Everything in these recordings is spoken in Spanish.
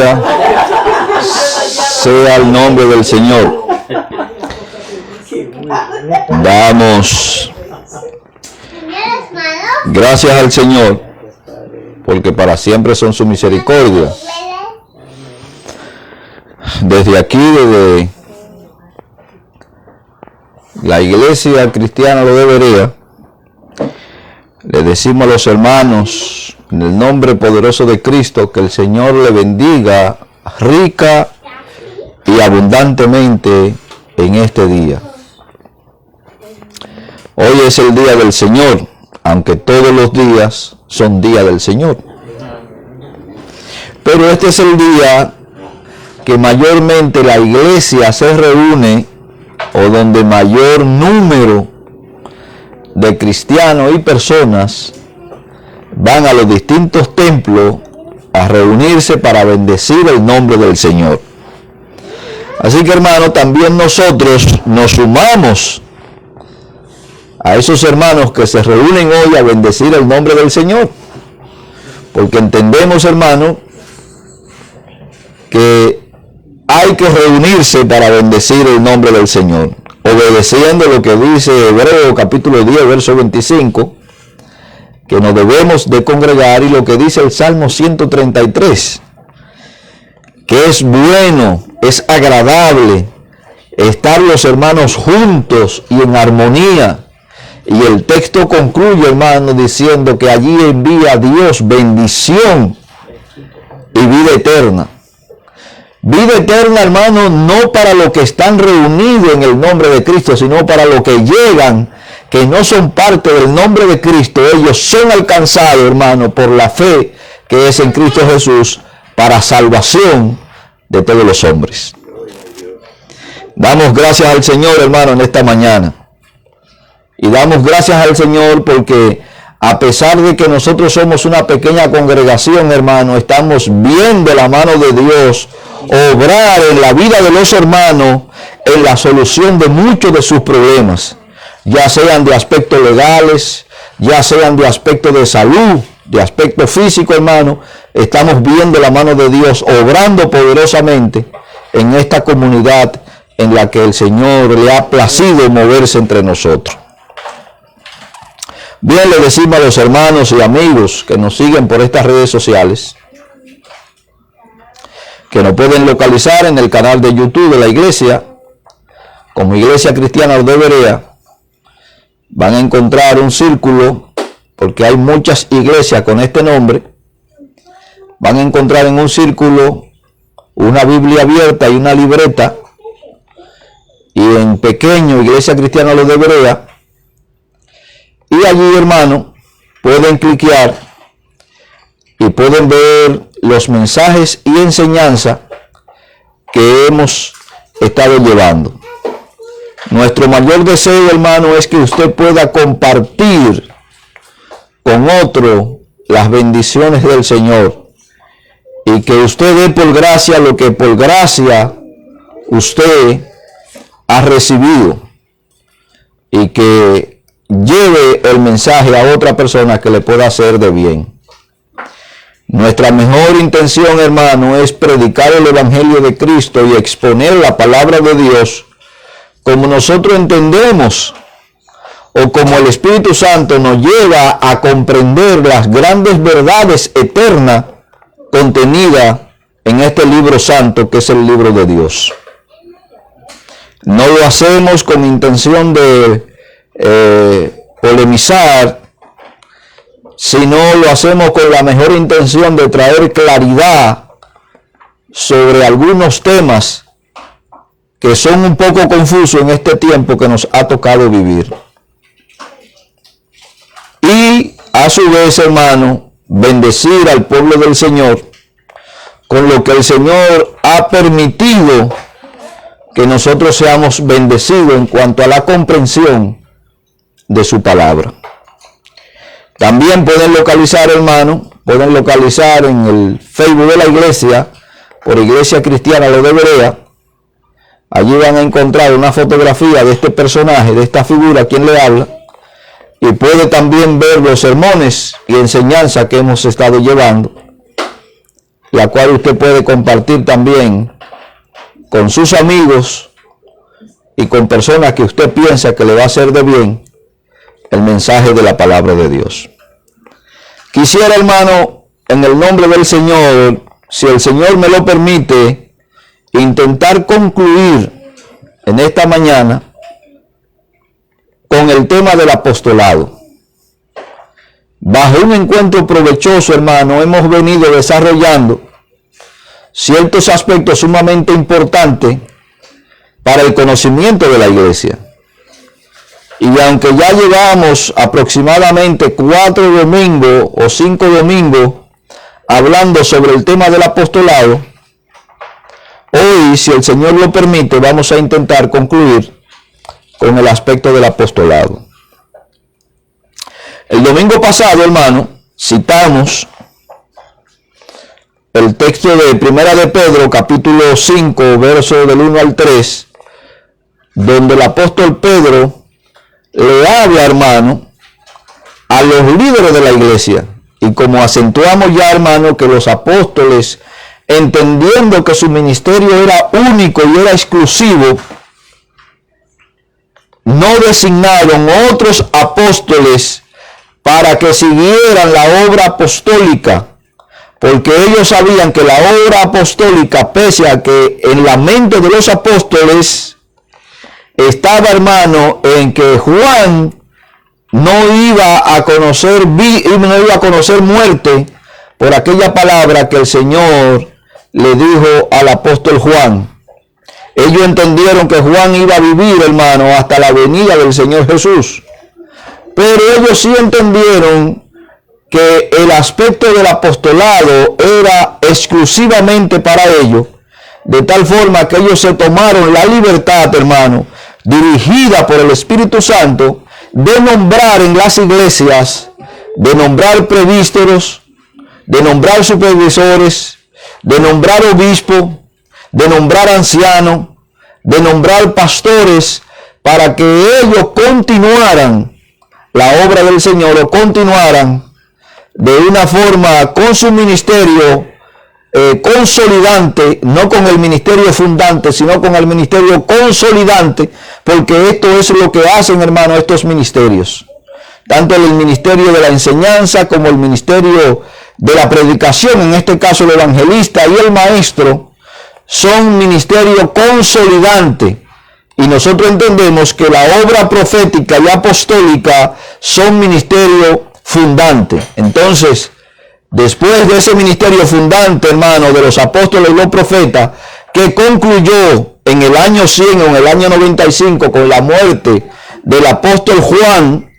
Aleluya. Sea el nombre del Señor. Damos gracias al Señor, porque para siempre son su misericordia. Desde aquí, desde la iglesia cristiana Lo de Berea, le decimos a los hermanos, en el nombre poderoso de Cristo, que el Señor le bendiga rica y abundantemente en este día. Hoy es el día del Señor, aunque todos los días son día del Señor. Pero este es el día que mayormente la iglesia se reúne, o donde mayor número de cristianos y personas van a los distintos templos a reunirse para bendecir el nombre del Señor. Así que, hermanos, también nosotros nos sumamos a esos hermanos que se reúnen hoy a bendecir el nombre del Señor, porque entendemos, hermanos, que hay que reunirse para bendecir el nombre del Señor, obedeciendo lo que dice Hebreos capítulo 10, verso 25, que nos debemos de congregar, y lo que dice el Salmo 133, que es bueno, es agradable estar los hermanos juntos y en armonía. Y el texto concluye, hermano, diciendo que allí envía a Dios bendición y vida eterna. Vida eterna, hermano, no para los que están reunidos en el nombre de Cristo, sino para los que llegan, que no son parte del nombre de Cristo. Ellos son alcanzados, hermano, por la fe que es en Cristo Jesús, para salvación de todos los hombres. Damos gracias al Señor, hermano, en esta mañana. Y damos gracias al Señor porque a pesar de que nosotros somos una pequeña congregación, hermano, estamos viendo la mano de Dios obrar en la vida de los hermanos en la solución de muchos de sus problemas, ya sean de aspectos legales, ya sean de aspectos de salud, de aspecto físico, hermano. Estamos viendo la mano de Dios obrando poderosamente en esta comunidad en la que el Señor le ha placido moverse entre nosotros. Bien, le decimos a los hermanos y amigos que nos siguen por estas redes sociales que nos pueden localizar en el canal de YouTube de la iglesia como Iglesia Cristiana Lo de Berea. Van a encontrar un círculo, porque hay muchas iglesias con este nombre. Van a encontrar en un círculo una Biblia abierta y una libreta, y en pequeño Iglesia Cristiana Lo de Berea. Y allí, hermano, pueden cliquear y pueden ver los mensajes y enseñanza que hemos estado llevando. Nuestro mayor deseo, hermano, es que usted pueda compartir con otro las bendiciones del Señor, y que usted dé por gracia lo que por gracia usted ha recibido, y que lleve el mensaje a otra persona que le pueda hacer de bien. Nuestra mejor intención, hermano, es predicar el Evangelio de Cristo y exponer la palabra de Dios como nosotros entendemos, o como el Espíritu Santo nos lleva a comprender las grandes verdades eternas contenidas en este libro santo que es el libro de Dios. No lo hacemos con intención de polemizar, sino lo hacemos con la mejor intención de traer claridad sobre algunos temas que son un poco confusos en este tiempo que nos ha tocado vivir. Y a su vez, hermano, bendecir al pueblo del Señor con lo que el Señor ha permitido que nosotros seamos bendecidos en cuanto a la comprensión de su palabra. También pueden localizar, hermano, pueden localizar en el Facebook de la iglesia, por Iglesia Cristiana Lo de Berea. Allí van a encontrar una fotografía de este personaje, de esta figura, quien le habla, y puede también ver los sermones y enseñanzas que hemos estado llevando. la cual usted puede compartir también con sus amigos y con personas que usted piensa que le va a hacer de bien el mensaje de la palabra de Dios. Quisiera, hermano, en el nombre del Señor, si el Señor me lo permite, intentar concluir en esta mañana con el tema del apostolado. Bajo un encuentro provechoso, hermano, hemos venido desarrollando ciertos aspectos sumamente importantes para el conocimiento de la iglesia. Y aunque ya llevamos aproximadamente 4 domingos o 5 domingos hablando sobre el tema del apostolado, hoy, si el Señor lo permite, vamos a intentar concluir con el aspecto del apostolado. El domingo pasado, hermano, citamos el texto de Primera de Pedro, capítulo 5, verso del 1 al 3, donde el apóstol Pedro le habla, hermano, a los líderes de la iglesia. Y como acentuamos ya, hermano, que los apóstoles, entendiendo que su ministerio era único y era exclusivo, no designaron otros apóstoles para que siguieran la obra apostólica, porque ellos sabían que la obra apostólica, pese a que en la mente de los apóstoles estaba, hermano, en que Juan no iba a conocer muerte por aquella palabra que el Señor le dijo al apóstol Juan. Ellos entendieron que Juan iba a vivir, hermano, hasta la venida del Señor Jesús. Pero ellos sí entendieron que el aspecto del apostolado era exclusivamente para ellos, de tal forma que ellos se tomaron la libertad, hermano, dirigida por el Espíritu Santo, de nombrar en las iglesias, de nombrar presbíteros, de nombrar supervisores, de nombrar obispos, de nombrar ancianos, de nombrar pastores, para que ellos continuaran la obra del Señor, o continuaran de una forma con su ministerio consolidante, no con el ministerio fundante, sino con el ministerio consolidante, porque esto es lo que hacen, hermano, estos ministerios. Tanto el ministerio de la enseñanza como el ministerio de la predicación, en este caso el evangelista y el maestro, son ministerio consolidante. Y nosotros entendemos que la obra profética y apostólica son ministerio fundante. Entonces, después de ese ministerio fundante, hermano, de los apóstoles y los profetas, que concluyó en el año 100 o en el año 95 con la muerte del apóstol Juan,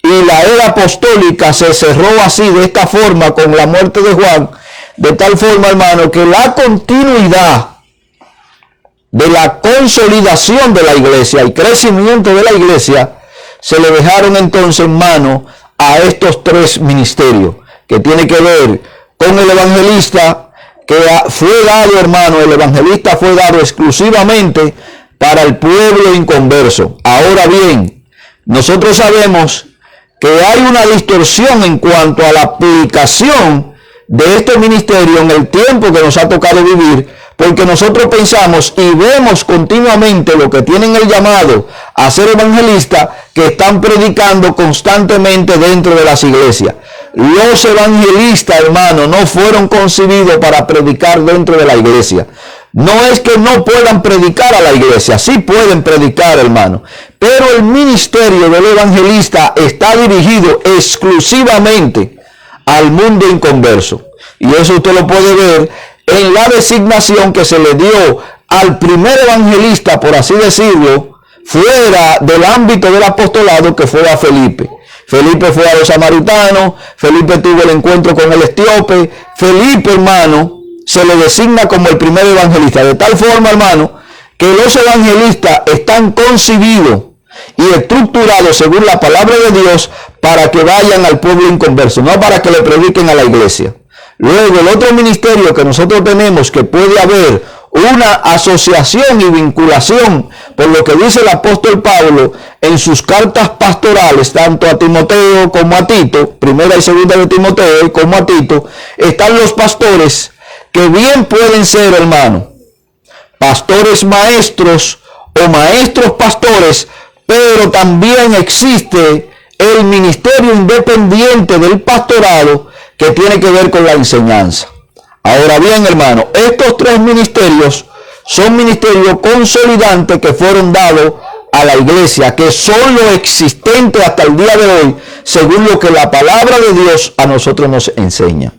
y la era apostólica se cerró así, de esta forma, con la muerte de Juan, de tal forma, hermano, que la continuidad de la consolidación de la iglesia y crecimiento de la iglesia se le dejaron entonces en mano a estos 3 ministerios, que tiene que ver con el evangelista, que fue dado, hermano, el evangelista fue dado exclusivamente para el pueblo inconverso. Ahora bien, nosotros sabemos que hay una distorsión en cuanto a la aplicación de este ministerio en el tiempo que nos ha tocado vivir, porque nosotros pensamos y vemos continuamente lo que tienen el llamado a ser evangelistas, que están predicando constantemente dentro de las iglesias. Los evangelistas, hermano, no fueron concebidos para predicar dentro de la iglesia. No es que no puedan predicar a la iglesia, sí pueden predicar, hermano, pero el ministerio del evangelista está dirigido exclusivamente al mundo inconverso. Y eso usted lo puede ver en la designación que se le dio al primer evangelista, por así decirlo, fuera del ámbito del apostolado, que fue a Felipe. Felipe fue a los samaritanos, Felipe tuvo el encuentro con el etíope. Felipe, hermano, se le designa como el primer evangelista, de tal forma, hermano, que los evangelistas están concebidos y estructurados según la palabra de Dios para que vayan al pueblo inconverso, no para que le prediquen a la iglesia. Luego, el otro ministerio que nosotros tenemos, que puede haber una asociación y vinculación, por lo que dice el apóstol Pablo en sus cartas pastorales, tanto a Timoteo como a Tito, primera y segunda de Timoteo, como a Tito, están los pastores que bien pueden ser, hermano, pastores maestros o maestros pastores, pero también existe el ministerio independiente del pastorado que tiene que ver con la enseñanza. Ahora bien, hermano, estos tres ministerios son ministerios consolidantes que fueron dados a la iglesia, que son lo existente hasta el día de hoy, según lo que la palabra de Dios a nosotros nos enseña.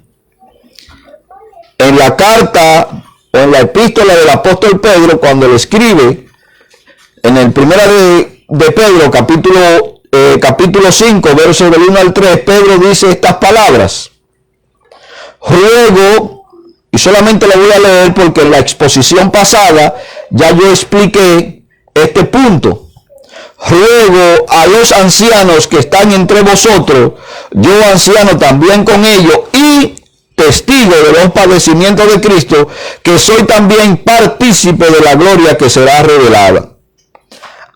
En la carta o en la epístola del apóstol Pedro, cuando le escribe, en el primera de Pedro, capítulo 5, versos del 1 al 3, Pedro dice estas palabras: ruego, y solamente lo voy a leer porque en la exposición pasada ya yo expliqué este punto. Ruego a los ancianos que están entre vosotros, yo anciano también con ellos, y testigo de los padecimientos de Cristo, que soy también partícipe de la gloria que será revelada.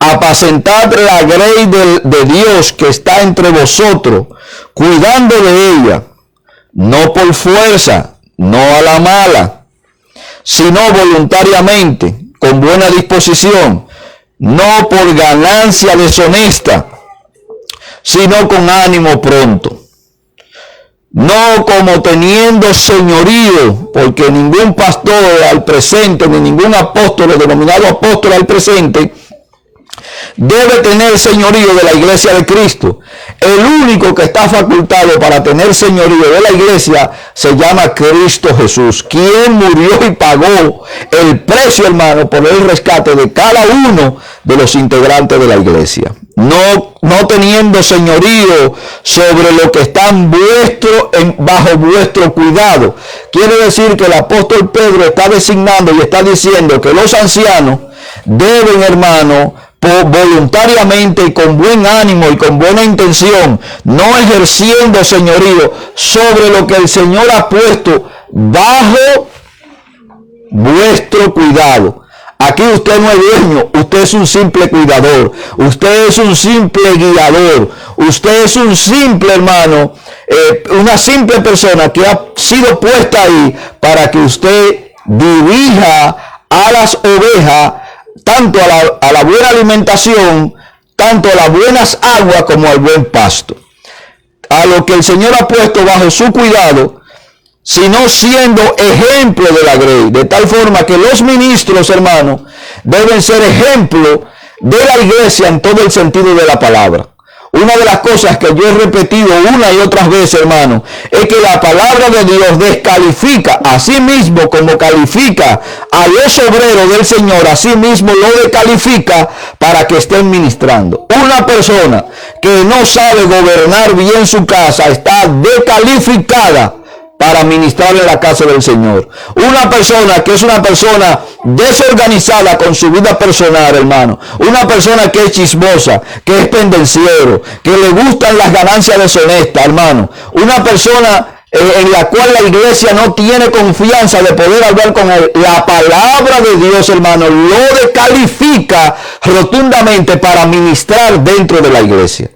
Apacentad la grey de Dios que está entre vosotros, cuidando de ella, no por fuerza, no a la mala, sino voluntariamente, con buena disposición, no por ganancia deshonesta, sino con ánimo pronto. No como teniendo señorío, porque ningún pastor al presente, ni ningún apóstol, denominado apóstol al presente, debe tener señorío de la iglesia de Cristo. El único que está facultado para tener señorío de la iglesia se llama Cristo Jesús, quien murió y pagó el precio, hermano, por el rescate de cada uno de los integrantes de la iglesia. No teniendo señorío sobre lo que están bajo vuestro cuidado. Quiere decir que el apóstol Pedro está designando y está diciendo que los ancianos deben, hermano, voluntariamente y con buen ánimo y con buena intención, no ejerciendo señorío sobre lo que el Señor ha puesto bajo vuestro cuidado. Aquí usted no es dueño, usted es un simple cuidador, usted es un simple guiador, usted es un simple, hermano, una simple persona que ha sido puesta ahí para que usted dirija a las ovejas tanto a la buena alimentación, tanto a las buenas aguas como al buen pasto. A lo que el Señor ha puesto bajo su cuidado, sino siendo ejemplo de la grey, de tal forma que los ministros, hermanos, deben ser ejemplo de la iglesia en todo el sentido de la palabra. Una de las cosas que yo he repetido una y otras veces, hermano, es que la palabra de Dios descalifica, así mismo como califica a los obreros del Señor, así mismo lo descalifica para que estén ministrando. Una persona que no sabe gobernar bien su casa está descalificada para ministrar en la casa del Señor. Una persona que es una persona desorganizada con su vida personal, hermano, una persona que es chismosa, que es pendenciero, que le gustan las ganancias deshonestas, hermano, una persona en la cual la iglesia no tiene confianza de poder hablar con él, la palabra de Dios, hermano, lo descalifica rotundamente para ministrar dentro de la iglesia.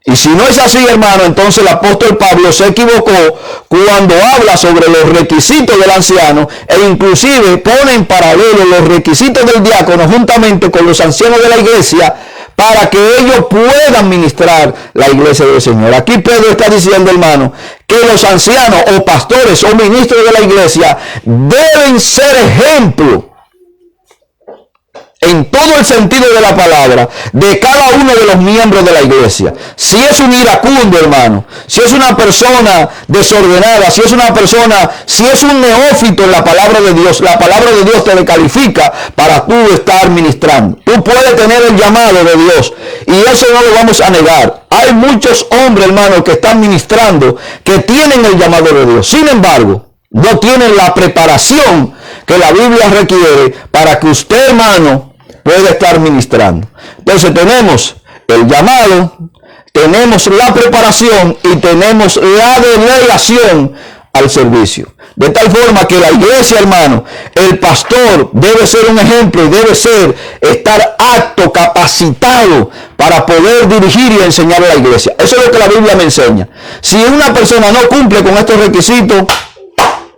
Y si no es así, hermano, entonces el apóstol Pablo se equivocó cuando habla sobre los requisitos del anciano e inclusive pone en paralelo los requisitos del diácono juntamente con los ancianos de la iglesia para que ellos puedan ministrar la iglesia del Señor. Aquí Pedro está diciendo, hermano, que los ancianos o pastores o ministros de la iglesia deben ser ejemplo en todo el sentido de la palabra, de cada uno de los miembros de la iglesia. Si es un iracundo, hermano, si es una persona desordenada, si es un neófito en la palabra de Dios, la palabra de Dios te descalifica para tú estar ministrando. Tú puedes tener el llamado de Dios y eso no lo vamos a negar. Hay muchos hombres, hermano, que están ministrando, que tienen el llamado de Dios. Sin embargo, no tienen la preparación que la Biblia requiere para que usted, hermano, puede estar ministrando. Entonces tenemos el llamado, tenemos la preparación y tenemos la delegación al servicio. De tal forma que la iglesia, hermano, el pastor debe ser un ejemplo y debe estar apto, capacitado para poder dirigir y enseñar a la iglesia. Eso es lo que la Biblia me enseña. Si una persona no cumple con estos requisitos,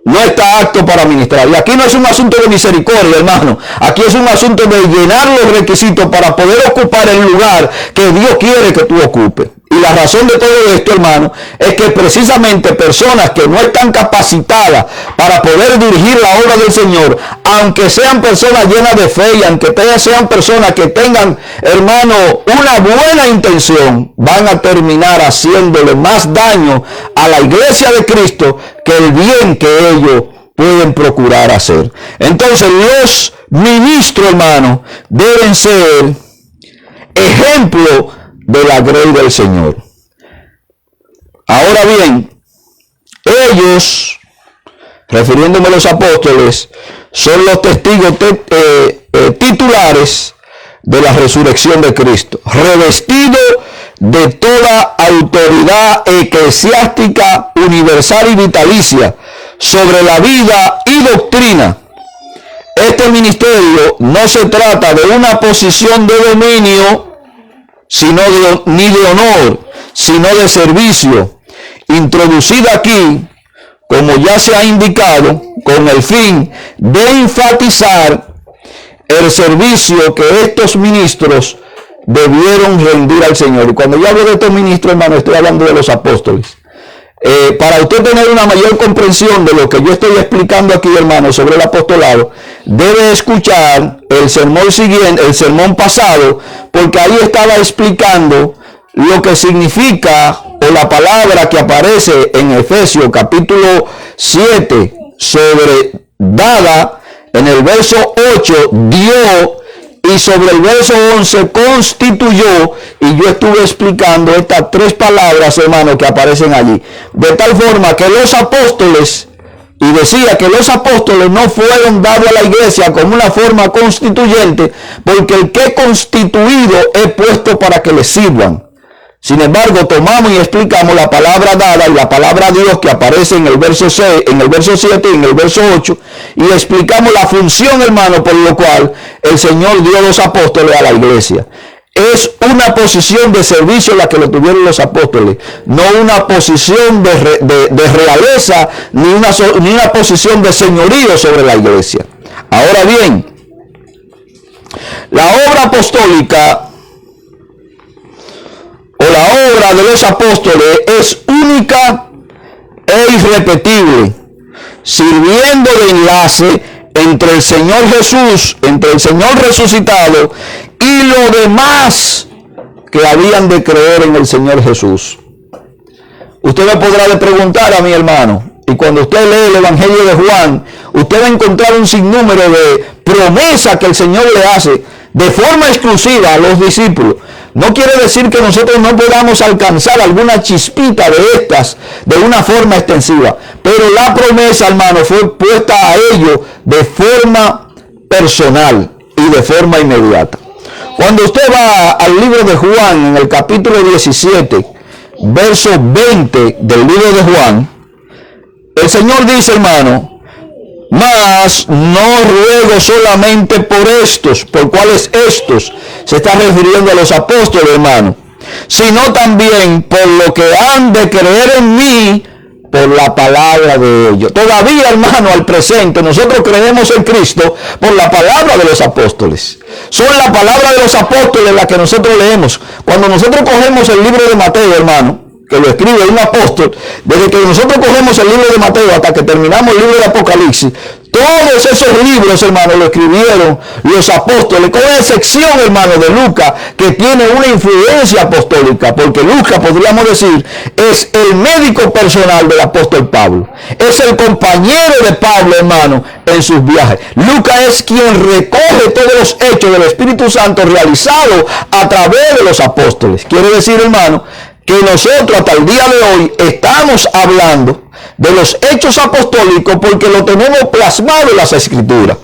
no está apto para ministrar. Y aquí no es un asunto de misericordia, hermano. Aquí es un asunto de llenar los requisitos para poder ocupar el lugar que Dios quiere que tú ocupes. Y la razón de todo esto, hermano, es que precisamente personas que no están capacitadas para poder dirigir la obra del Señor, aunque sean personas llenas de fe y aunque sean personas que tengan, hermano, una buena intención, van a terminar haciéndole más daño a la iglesia de Cristo que el bien que ellos pueden procurar hacer. Entonces los ministros, hermano, deben ser ejemplo de la grey del Señor. Ahora bien, ellos, refiriéndome a los apóstoles, son los testigos titulares de la resurrección de Cristo, revestidos de toda autoridad eclesiástica universal y vitalicia sobre la vida y doctrina. Este ministerio no se trata de una posición de dominio, ni de honor, sino de servicio, introducida aquí, como ya se ha indicado, con el fin de enfatizar el servicio que estos ministros debieron rendir al Señor. Y cuando yo hablo de estos ministros, hermano, estoy hablando de los apóstoles. Para usted tener una mayor comprensión de lo que yo estoy explicando aquí, hermano, sobre el apostolado, debe escuchar el sermón siguiente, el sermón pasado, porque ahí estaba explicando lo que significa, o la palabra que aparece en Efesios capítulo 7, sobre dada, en el verso 8, dio, y sobre el verso 11, constituyó, y yo estuve explicando estas tres palabras, hermano, que aparecen allí. De tal forma que los apóstoles, y decía que los apóstoles no fueron dados a la iglesia como una forma constituyente, porque el que constituido es puesto para que le sirvan. Sin embargo, tomamos y explicamos la palabra dada y la palabra Dios que aparece en el verso 6, en el verso 7 y en el verso 8, y explicamos la función, hermano, por lo cual el Señor dio los apóstoles a la iglesia. Es una posición de servicio la que lo tuvieron los apóstoles, no una posición de realeza, ni una posición de señorío sobre la iglesia. Ahora bien, la obra apostólica o la obra de los apóstoles es única e irrepetible, sirviendo de enlace entre el Señor Jesús, entre el Señor resucitado y los demás que habían de creer en el Señor Jesús. Usted me podrá preguntar a mi hermano, y cuando usted lee el Evangelio de Juan, usted va a encontrar un sinnúmero de promesas que el Señor le hace de forma exclusiva a los discípulos. No quiere decir que nosotros no podamos alcanzar alguna chispita de estas de una forma extensiva, pero la promesa, hermano, fue puesta a ellos de forma personal y de forma inmediata. Cuando usted va al libro de Juan, en el capítulo 17, verso 20 del libro de Juan, el Señor dice, hermano, mas no ruego solamente por estos, por cuáles estos, se está refiriendo a los apóstoles, hermano, sino también por lo que han de creer en mí por la palabra de ellos. Todavía, hermano, al presente, nosotros creemos en Cristo por la palabra de los apóstoles. Son la palabra de los apóstoles la que nosotros leemos. Cuando nosotros cogemos el libro de Mateo, hermano, que lo escribe un apóstol, desde que nosotros cogemos el libro de Mateo hasta que terminamos el libro de Apocalipsis, todos esos libros, hermano, lo escribieron los apóstoles, con excepción, hermano, de Lucas, que tiene una influencia apostólica, porque Lucas, podríamos decir, es el médico personal del apóstol Pablo, es el compañero de Pablo, hermano, en sus viajes. Lucas es quien recoge todos los hechos del Espíritu Santo realizados a través de los apóstoles. Quiere decir, hermano, que nosotros hasta el día de hoy estamos hablando de los hechos apostólicos porque lo tenemos plasmado en las Escrituras.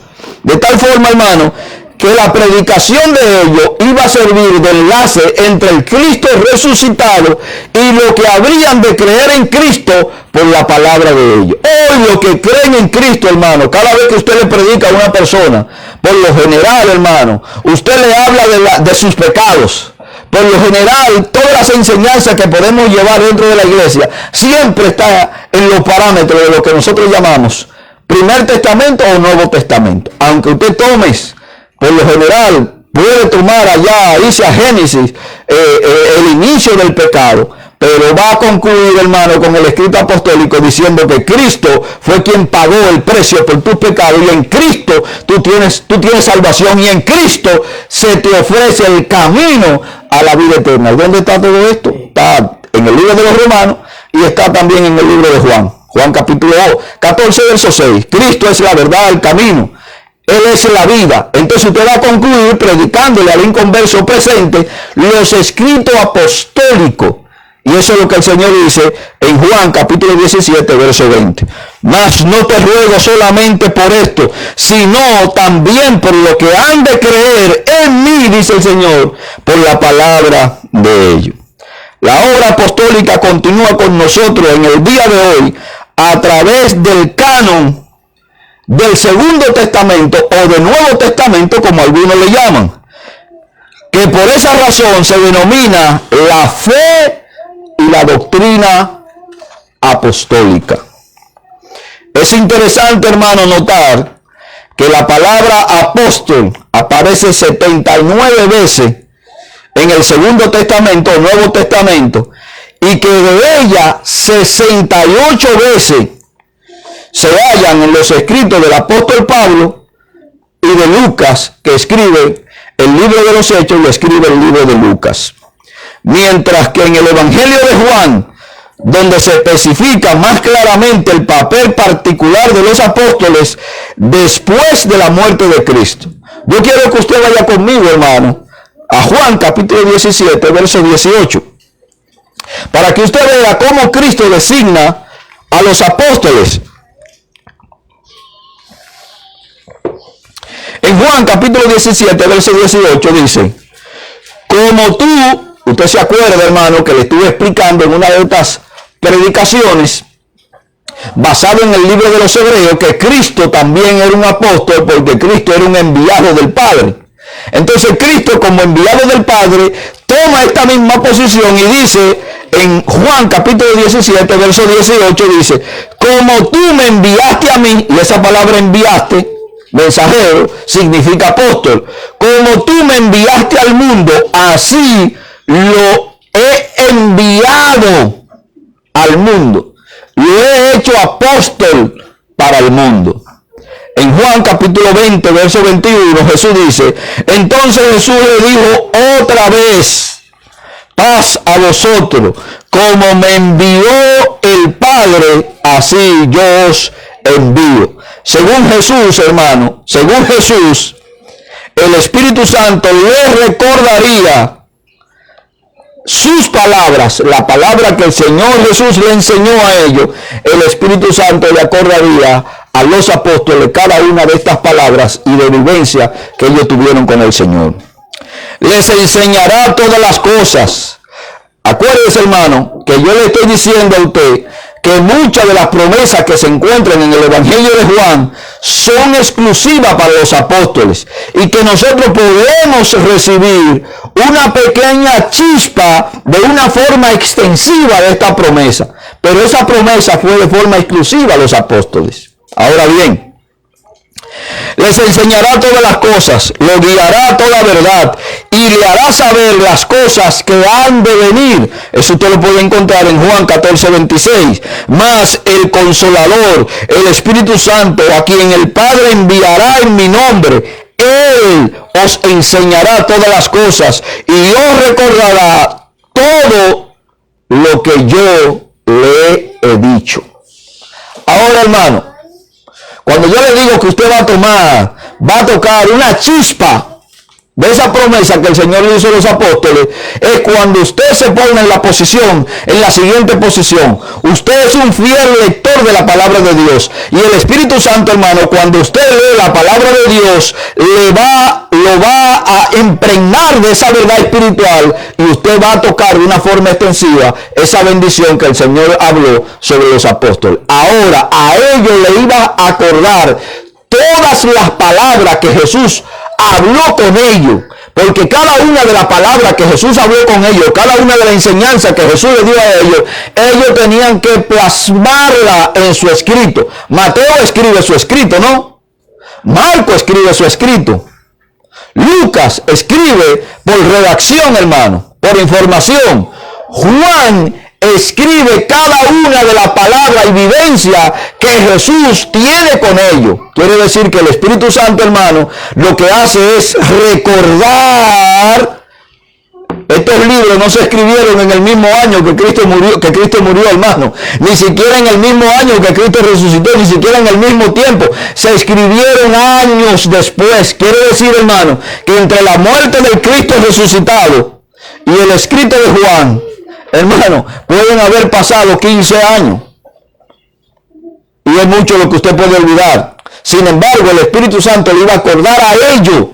De tal forma, hermano, que la predicación de ellos iba a servir de enlace entre el Cristo resucitado y lo que habrían de creer en Cristo por la palabra de ellos. Hoy los que creen en Cristo, hermano, cada vez que usted le predica a una persona, por lo general, hermano, usted le habla de sus pecados. Por lo general, todas las enseñanzas que podemos llevar dentro de la iglesia siempre está en los parámetros de lo que nosotros llamamos Primer Testamento o Nuevo Testamento. Aunque usted tome, por lo general, puede tomar allá, irse a Génesis, el inicio del pecado, pero va a concluir, hermano, con el escrito apostólico diciendo que Cristo fue quien pagó el precio por tus pecados, y en Cristo tú tienes salvación, y en Cristo se te ofrece el camino a la vida eterna. ¿Dónde está todo esto? Está en el libro de los Romanos y está también en el libro de Juan. Juan capítulo 14, verso 6. Cristo es la verdad, el camino. Él es la vida. Entonces usted va a concluir predicándole al inconverso presente los escritos apostólicos. Y eso es lo que el Señor dice en Juan capítulo 17, verso 20. Mas no te ruego solamente por esto, sino también por lo que han de creer en mí, dice el Señor, por la palabra de ellos. La obra apostólica continúa con nosotros en el día de hoy a través del canon del Segundo Testamento o del Nuevo Testamento, como algunos le llaman, que por esa razón se denomina la fe y la doctrina apostólica. Es interesante, hermano, notar que la palabra apóstol aparece 79 veces en el Segundo Testamento o Nuevo Testamento, y que de ella 68 veces se hallan en los escritos del apóstol Pablo y de Lucas, que escribe el libro de los Hechos y escribe el libro de Lucas. Mientras que en el Evangelio de Juan, donde se especifica más claramente el papel particular de los apóstoles después de la muerte de Cristo. Yo quiero que usted vaya conmigo, hermano, a Juan capítulo 17, verso 18, para que usted vea cómo Cristo designa a los apóstoles. En Juan capítulo 17, verso 18 dice: como tú, usted se acuerda, hermano, que le estuve explicando en una de estas predicaciones, basado en el libro de los Hebreos, que Cristo también era un apóstol, porque Cristo era un enviado del Padre. Entonces Cristo, como enviado del Padre, toma esta misma posición y dice en Juan capítulo 17, verso 18, dice: como tú me enviaste a mí, y esa palabra enviaste, mensajero, significa apóstol, como tú me enviaste al mundo, así lo he enviado al mundo, lo he hecho apóstol para el mundo. En Juan capítulo 20, verso 21, Jesús dice: entonces Jesús le dijo otra vez: paz a vosotros, como me envió el Padre, así yo os envío. Según Jesús, hermano, según Jesús, el Espíritu Santo le recordaría sus palabras, la palabra que el Señor Jesús le enseñó a ellos. El Espíritu Santo le acordaría a los apóstoles cada una de estas palabras y de vivencia que ellos tuvieron con el Señor. Les enseñará todas las cosas. Acuérdese, hermano, que yo le estoy diciendo a usted que muchas de las promesas que se encuentran en el Evangelio de Juan son exclusivas para los apóstoles, y que nosotros podemos recibir una pequeña chispa de una forma extensiva de esta promesa, pero esa promesa fue de forma exclusiva a los apóstoles. Ahora bien, les enseñará todas las cosas, lo guiará a toda verdad y le hará saber las cosas que han de venir. Eso usted lo puede encontrar en Juan 14, 26. Mas el Consolador, el Espíritu Santo, a quien el Padre enviará en mi nombre, Él os enseñará todas las cosas y os recordará todo lo que yo le he dicho. Ahora, hermano, cuando yo le digo que usted va a tocar una chispa de esa promesa que el Señor le hizo a los apóstoles, es cuando usted se pone en la siguiente posición. Usted es un fiel lector de la palabra de Dios, y el Espíritu Santo, hermano, cuando usted lee la palabra de Dios, lo va a impregnar de esa verdad espiritual, y usted va a tocar de una forma extensiva esa bendición que el Señor habló sobre los apóstoles. Ahora, a ellos le iba a acordar todas las palabras que Jesús habló con ellos, Porque cada una de las palabras que Jesús habló con ellos, cada una de las enseñanzas que Jesús les dio a ellos tenían que plasmarla en su escrito. Mateo escribe su escrito, ¿no? Marco escribe su escrito. Lucas escribe por redacción, hermano, por información. Juan escribe cada una de las palabras y vivencia que Jesús tiene con ellos. Quiere decir que el Espíritu Santo, hermano, lo que hace es recordar. Estos libros no se escribieron en el mismo año que Cristo murió, hermano. Ni siquiera en el mismo año que Cristo resucitó, ni siquiera en el mismo tiempo. Se escribieron años después. Quiere decir, hermano, que entre la muerte del Cristo resucitado y el escrito de Juan, hermano, pueden haber pasado 15 años. Y es mucho lo que usted puede olvidar. Sin embargo, el Espíritu Santo le iba a acordar a ellos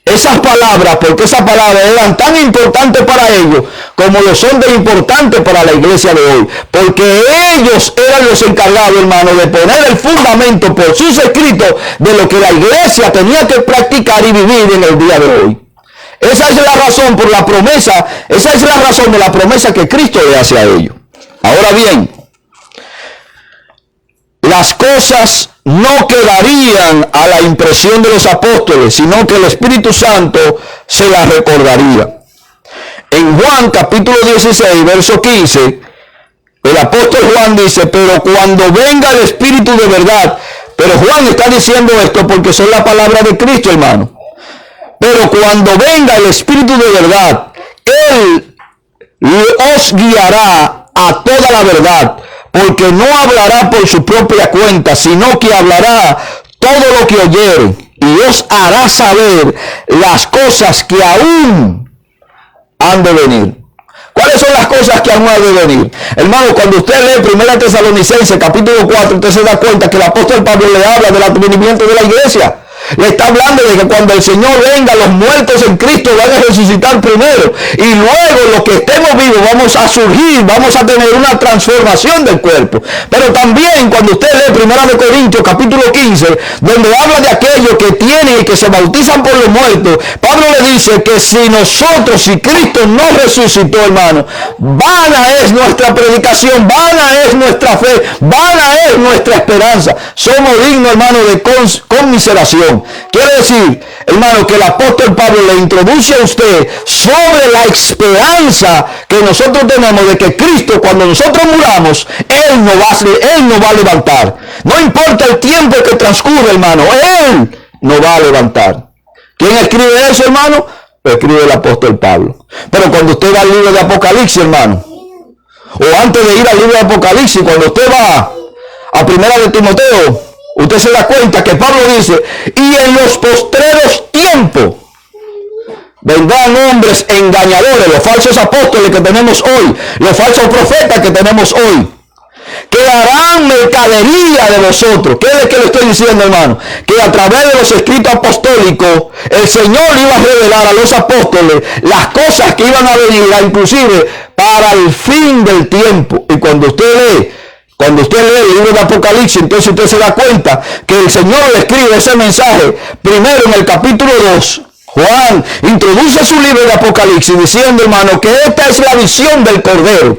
esas palabras, porque esas palabras eran tan importantes para ellos como lo son de importantes para la iglesia de hoy. Porque ellos eran los encargados, hermano, de poner el fundamento por sus escritos de lo que la iglesia tenía que practicar y vivir en el día de hoy. Esa es la razón por la promesa, esa es la razón de la promesa que Cristo le hace a ellos. Ahora bien, las cosas no quedarían a la impresión de los apóstoles, sino que el Espíritu Santo se las recordaría. En Juan capítulo 16, verso 15, el apóstol Juan dice, pero cuando venga el Espíritu de verdad, pero Juan está diciendo esto porque son las palabras de Cristo, hermano. Pero cuando venga el Espíritu de verdad, Él os guiará a toda la verdad, porque no hablará por su propia cuenta, sino que hablará todo lo que oyere, y os hará saber las cosas que aún han de venir. ¿Cuáles son las cosas que aún han de venir? Hermano, cuando usted lee 1 Tesalonicenses capítulo 4, usted se da cuenta que el apóstol Pablo le habla del advenimiento de la iglesia. Le está hablando de que cuando el Señor venga, los muertos en Cristo van a resucitar primero. Y luego los que estemos vivos vamos a surgir, vamos a tener una transformación del cuerpo. Pero también cuando usted lee 1 Corintios capítulo 15, donde habla de aquellos que tienen y que se bautizan por los muertos, Pablo le dice que si Cristo no resucitó, hermano, vana es nuestra predicación, vana es nuestra fe, vana es nuestra esperanza. Somos dignos, hermano, de conmiseración. Quiere decir, hermano, que el apóstol Pablo le introduce a usted sobre la esperanza que nosotros tenemos de que Cristo, cuando nosotros muramos, Él nos va a levantar. No importa el tiempo que transcurre, hermano, Él nos va a levantar. ¿Quién escribe eso, hermano? Lo escribe el apóstol Pablo. Pero cuando usted va al libro de Apocalipsis, hermano, o antes de ir al libro de Apocalipsis, cuando usted va a 1 de Timoteo, usted se da cuenta que Pablo dice, y en los postreros tiempos vendrán hombres engañadores, los falsos apóstoles que tenemos hoy, los falsos profetas que tenemos hoy, que harán mercadería de vosotros. ¿Qué es lo que le estoy diciendo, hermano? Que a través de los escritos apostólicos, el Señor iba a revelar a los apóstoles las cosas que iban a venir, inclusive para el fin del tiempo. Y cuando usted lee el libro de Apocalipsis, entonces usted se da cuenta que el Señor le escribe ese mensaje. Primero en el capítulo 2, Juan introduce su libro de Apocalipsis diciendo, hermano, que esta es la visión del Cordero,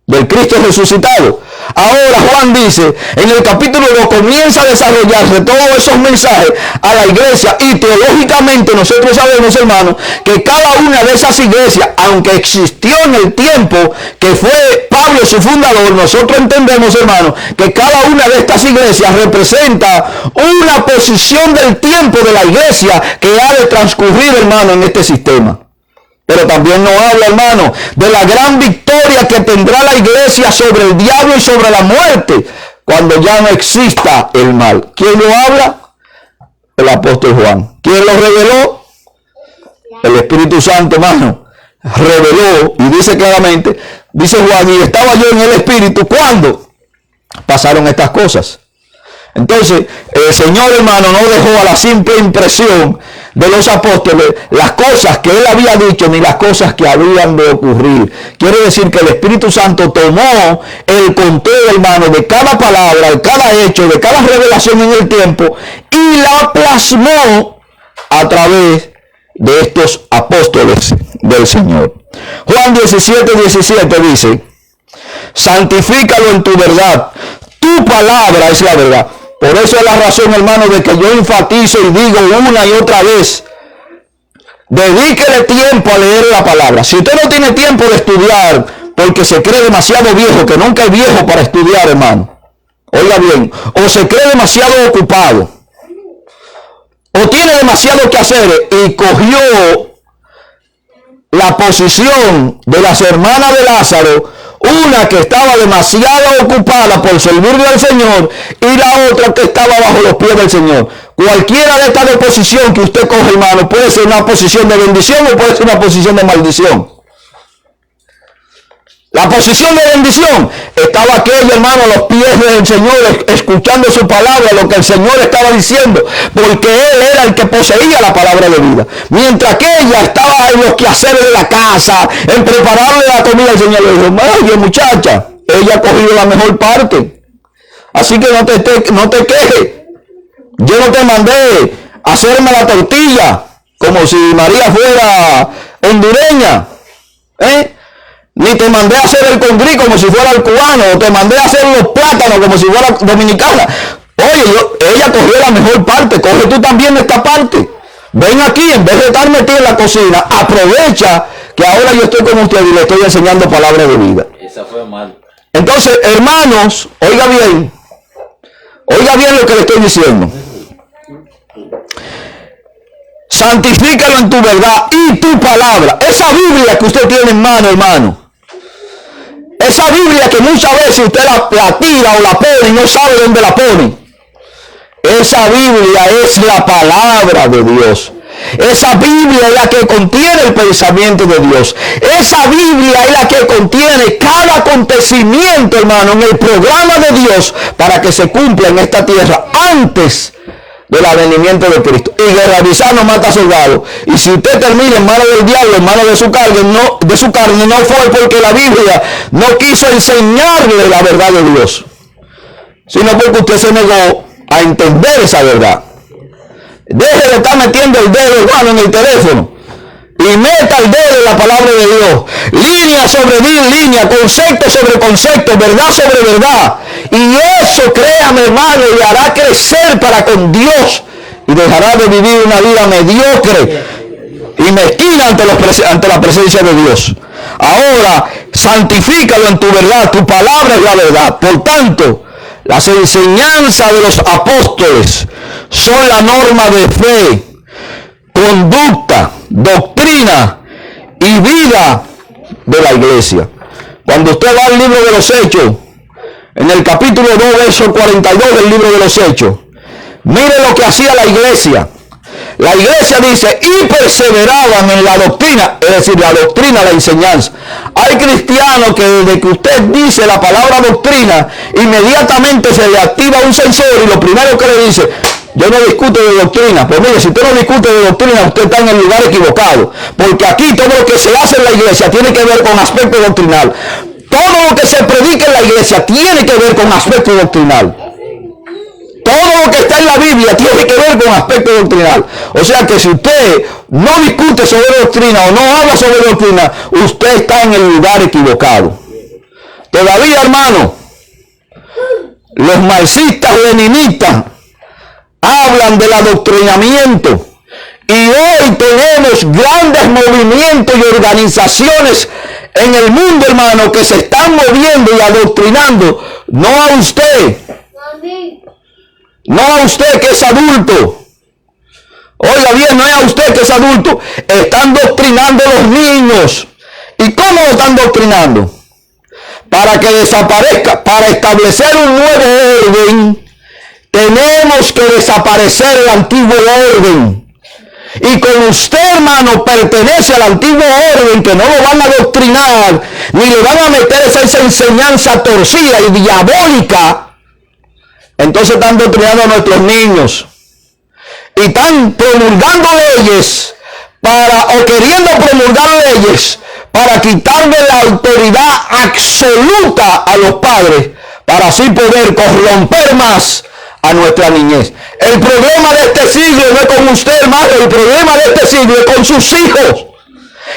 del Cristo resucitado. Ahora Juan dice, en el capítulo 2 comienza a desarrollarse todos esos mensajes a la iglesia, y teológicamente nosotros sabemos, hermano, que cada una de esas iglesias, aunque existió en el tiempo que fue Pablo su fundador, nosotros entendemos, hermano, que cada una de estas iglesias representa una posición del tiempo de la iglesia que ha de transcurrir, hermano, en este sistema. Pero también nos habla, hermano, de la gran victoria que tendrá la iglesia sobre el diablo y sobre la muerte cuando ya no exista el mal. ¿Quién lo habla? El apóstol Juan. ¿Quién lo reveló? El Espíritu Santo, hermano. Reveló y dice claramente, dice Juan, y estaba yo en el Espíritu cuando pasaron estas cosas. Entonces, el Señor, hermano, no dejó a la simple impresión de los apóstoles las cosas que Él había dicho ni las cosas que habían de ocurrir. Quiere decir que el Espíritu Santo tomó el control, hermano, de cada palabra, de cada hecho, de cada revelación en el tiempo y la plasmó a través de estos apóstoles del Señor. Juan 17:17 dice: santifícalo en tu verdad, tu palabra es la verdad. Por eso es la razón, hermano, de que yo enfatizo y digo una y otra vez: dedíquele tiempo a leer la palabra. Si usted no tiene tiempo de estudiar porque se cree demasiado viejo, que nunca es viejo para estudiar, hermano, oiga bien, o se cree demasiado ocupado, o tiene demasiado que hacer y cogió la posición de las hermanas de Lázaro, una que estaba demasiado ocupada por servirle al Señor y la otra que estaba bajo los pies del Señor. Cualquiera de estas de posición que usted coge, hermano, puede ser una posición de bendición o puede ser una posición de maldición. La posición de bendición estaba aquella, hermano, a los pies del Señor, escuchando su palabra, lo que el Señor estaba diciendo, porque Él era el que poseía la palabra de vida. Mientras que ella estaba en los quehaceres de la casa, en prepararle la comida, el Señor le dijo: oye, muchacha, ella ha cogido la mejor parte, así que no te quejes. Yo no te mandé a hacerme la tortilla como si María fuera hondureña, ni te mandé a hacer el congrí como si fuera el cubano, o te mandé a hacer los plátanos como si fuera dominicana. Oye, ella cogió la mejor parte, coge tú también esta parte. Ven aquí, en vez de estar metido en la cocina, aprovecha que ahora yo estoy con usted y le estoy enseñando palabra de vida. Esa fue mal. Entonces, hermanos, oiga bien lo que le estoy diciendo. Santifícalo en tu verdad y tu palabra. Esa Biblia que usted tiene en mano, hermano, esa Biblia que muchas veces usted la tira o la pone y no sabe dónde la pone, esa Biblia es la palabra de Dios. Esa Biblia es la que contiene el pensamiento de Dios. Esa Biblia es la que contiene cada acontecimiento, hermano, en el programa de Dios para que se cumpla en esta tierra antes del advenimiento de Cristo. Y guerra no mata soldados. Y si usted termina en manos del diablo, en manos de su carne, no fue porque la Biblia no quiso enseñarle la verdad de Dios, sino porque usted se negó a entender esa verdad. Deje de estar metiendo el dedo, hermano, en el teléfono y meta el dedo en la palabra de Dios. Línea sobre línea, concepto sobre concepto, verdad sobre verdad. Y eso, créame, hermano, le hará crecer para con Dios y dejará de vivir una vida mediocre y mezquina ante la presencia de Dios. Ahora, santifícalo en tu verdad, tu palabra es la verdad. Por tanto, las enseñanzas de los apóstoles son la norma de fe, conducta, doctrina y vida de la iglesia. Cuando usted va al libro de los Hechos, en el capítulo 2, verso 42 del libro de los Hechos, mire lo que hacía la iglesia. La iglesia dice: y perseveraban en la doctrina, es decir, la doctrina, la enseñanza. Hay cristianos que desde que usted dice la palabra doctrina, inmediatamente se le activa un sensor y lo primero que le dice: yo no discuto de doctrina. Pues mire, si usted no discute de doctrina, usted está en el lugar equivocado. Porque aquí todo lo que se hace en la iglesia tiene que ver con aspecto doctrinal. Todo lo que se predica en la iglesia tiene que ver con aspecto doctrinal. Todo lo que está en la Biblia tiene que ver con aspecto doctrinal. O sea que si usted no discute sobre doctrina o no habla sobre doctrina, usted está en el lugar equivocado. Todavía, hermano, los marxistas leninistas hablan del adoctrinamiento. Y hoy tenemos grandes movimientos y organizaciones en el mundo, hermano, que se están moviendo y adoctrinando. No a usted. No a usted que es adulto. Oiga bien, no es a usted que es adulto. Están doctrinando a los niños. ¿Y cómo lo están doctrinando? Para que desaparezca, para establecer un nuevo orden, tenemos que desaparecer el antiguo orden. Y con usted, hermano, pertenece al antiguo orden, que no lo van a adoctrinar, ni le van a meter esa enseñanza torcida y diabólica. Entonces están doctrinando a nuestros niños y están promulgando leyes o queriendo promulgar leyes para quitarle la autoridad absoluta a los padres, para así poder corromper más a nuestra niñez. El problema de este siglo no es con usted, hermano, el problema de este siglo es con sus hijos.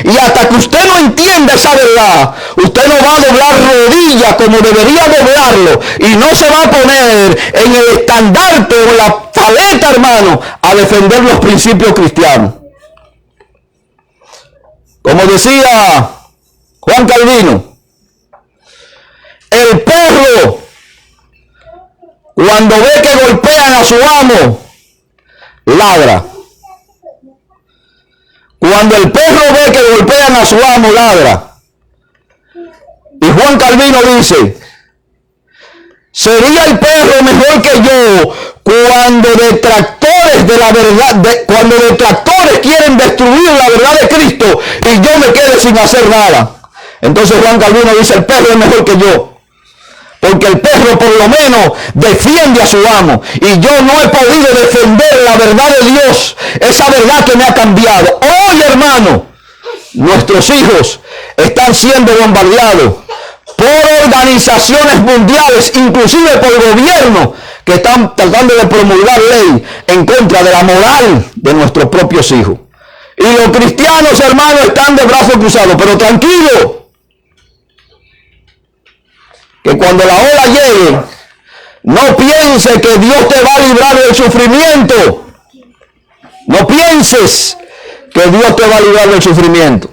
Y hasta que usted no entienda esa verdad, usted no va a doblar rodillas como debería doblarlo, y no se va a poner en el estandarte o en la paleta, hermano, a defender los principios cristianos. Como decía Juan Calvino, el perro, cuando ve que golpean a su amo, ladra. Cuando el perro ve que golpean a su amo, ladra. Y Juan Calvino dice, sería el perro mejor que yo cuando detractores de la verdad, cuando detractores quieren destruir la verdad de Cristo y yo me quede sin hacer nada. Entonces Juan Calvino dice, el perro es mejor que yo. Porque el perro por lo menos defiende a su amo. Y yo no he podido defender la verdad de Dios. Esa verdad que me ha cambiado. Hoy, hermano, nuestros hijos están siendo bombardeados por organizaciones mundiales, inclusive por gobiernos, que están tratando de promulgar ley en contra de la moral de nuestros propios hijos. Y los cristianos, hermanos, están de brazos cruzados. Pero tranquilos, que cuando la ola llegue, no piense que Dios te va a librar del sufrimiento. No pienses que Dios te va a librar del sufrimiento.